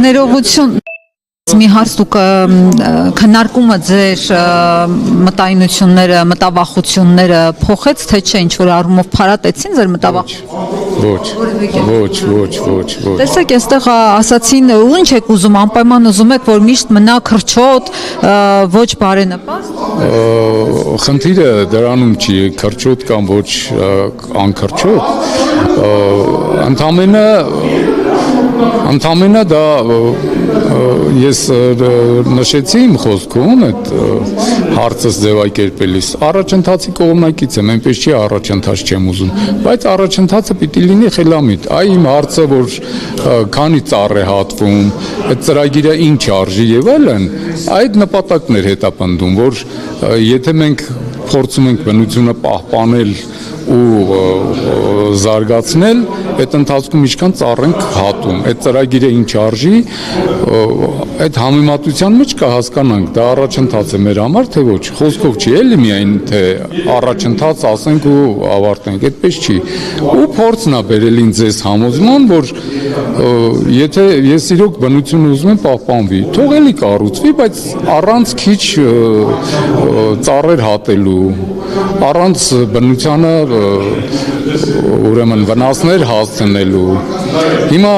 Ներողություն մի հարց դուք քննարկումը ձեր մտայնությունները, մտավախությունները փոխեց, թե չէ ինչ-որ առումով փարատեցին ձեր մտավախությունները։ Ոչ։ Տեսեք, այստեղ ասացին, ու ինչ եք ուզում, անպայման ուզում եք, որ միշտ մնա քրչոտ, ոչ բարենպաստ։ Խնդիրը դրանում չի, քրչոտ կամ ոչ անքրչոտ, ընդամենը դա ես նշեցի իմ խոսքում այդ հարցս ձևակերպելիս, առաջընթացի կողմնակից եմ, այնպես չի առաջընթաց չեմ ուզում, բայց առաջընթացը պիտի լինի խելամիտ, այ իմ հարցը, որ քանի ծառ է հատվում, այդ ծրագիրը ինչ արժի եւ այլն, այդ նպատակն էր հետապնդում, որ եթե մենք փորձում ենք բնությունը պահպանել ու զարգացնել, այդ ընթացքում ինչքան ծառ ենք հատում, այդ ծրագիրը ինչ արժի, այդ համեմատության մեջ կհասկանանք, դա առաջընթաց է մեր համար, թե ոչ, խոսքով չի էլի միայն, թե առաջընթաց ասենք ու ավարտենք, այդպես չի, ու փորձն է բերել ինձ այս համոզման, որ եթե ես իրոք բնությունը ուզում եմ պահպանվի, թող էլի կառուցվի, բայց առանց քիչ ծառեր հատելու, առանց բնությանը ուրեմն վնասներ հասցնելու։ Հիմա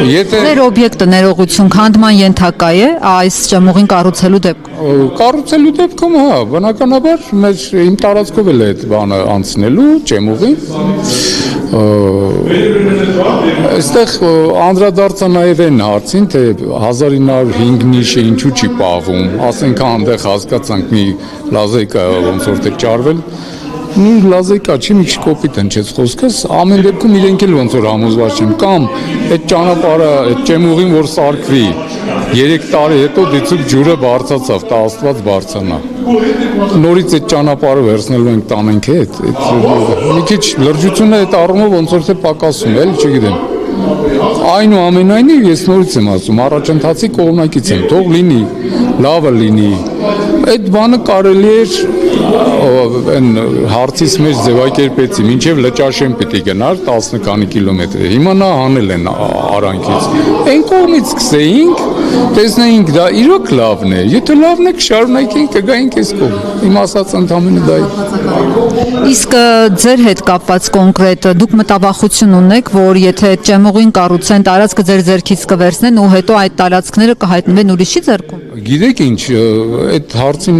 եթե Ձեր օբյեկտը ներողություն քանդման ենթակա է այս ճեմուղին կառուցելու դեպքում։ Կառուցելու դեպքում հա, բնականաբար մեր իմ տարածքով էլ է այդ բանը անցնելու ճեմուղին։ Այստեղ անդրադարձա նաև այն հարցին, թե 1905 նիշը ինչու չի պահվում, ասենք այնտեղ հասկացանք մի լազիկա ոնց որ թե ճարվել, մի լազիկա չի, մի քիչ կոպիտ հնչեց խոսքս, ամեն դեպքում իրենք էլ ոնց որ համոզված չեն, կամ այդ ճանապարհը, այդ ճեմուղին որ սարքվի, 3 տարի հետո դիցուկ ջուրը բարձրացավ, տա Աստված բարձրանա։ Նորից այդ ճանապարհը վերցնելու ենք տանենք հետ, մի քիչ լրջությունը այդ առումով ոնց որ թե պակասում է, էլ չգիտեմ։ Այնուամենայնիվ ես նորից եմ ասում, առաջընթացի կողմնակից եմ, թող լինի, լավը լինի։ Այդ բանը կարելի էր այն հարցից մեջ ձևակերպեցի, մինչև Լճաշեն պիտի գնար 10 քանի կիլոմետր, հիմա նա հանել են արանքից։ Այն կողմից սկսեինք, տեսնեինք դա իրոք լավն է, եթե լավն է կշարունակենք, կգայինք այս կողմ, իմ ասած ընդամենը դա է։ Իսկ ձեր հետ կապված կոնկրետ դուք մտավախություն ունեք, որ եթե ճեմուղին կառուցեն, տարածքը ձեր ձեռքից կվերցնեն ու հետո այդ տարածքները կհայտնվեն ուրիշի ձեռքում։ Գիտեք ինչ, այդ հարցին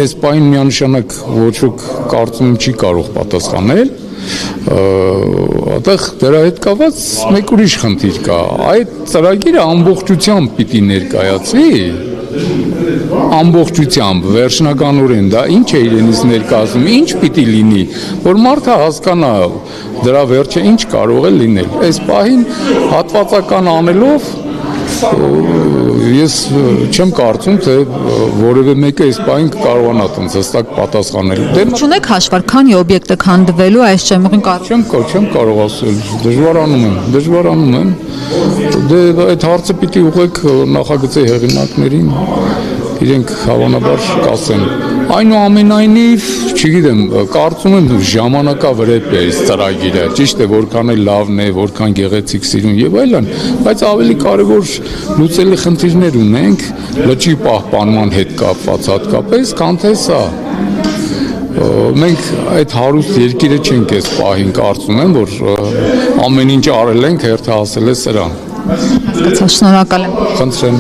այս պահին միանշանակ ոչ ոք կարծում չի կարող պատասխանել, այդտեղ դրա հետ կապված մեկ ուրիշ խնդիր կա, այդ ծրագիրը ամբողջությամբ պիտի ներկայացվի, ամբողջությամբ, վերջնականորեն դա ինչ է իրենից ներկայացնում, ինչ պիտի լինի, որ մարդը հասկանա դրա վերջը ինչ կարող է լինել, այս պահին հատվածական անելով ես չեմ կարծում, թե որևէ մեկը այս պահին կարողանա տենց հստակ պատասխանել։ Չունեք հաշվար, քանի օբյեկտ է քանդվելու այս ճեմուղին կառուցելու։ Չեմ կարող ասել, դժվարանում եմ։ Դե այդ հարցը պիտի ուղղեք նախագծի հեղինակներին, իրենք հավանաբար կասեն։ Այնուամենայնիվ, չգիտեմ, կարծում եմ ժամանակավրեպ է այս ծրագիրը, ճիշտ է, որքան է լավն է, որքան գեղեցիկ սիրուն եւ այլն, բայց ավելի կարեւոր լուծելի խնդիրներ ունենք լճի պահպանման հետ կապված հատկապես, քան թե սա։ Մենք այդ հարուստ երկիրը չենք այս պահին, կարծում եմ, որ ամեն ինչ արել ենք, հերթը հասել է սրան։ Հասկացա, շնորհակալ եմ։ Խնդրեմ։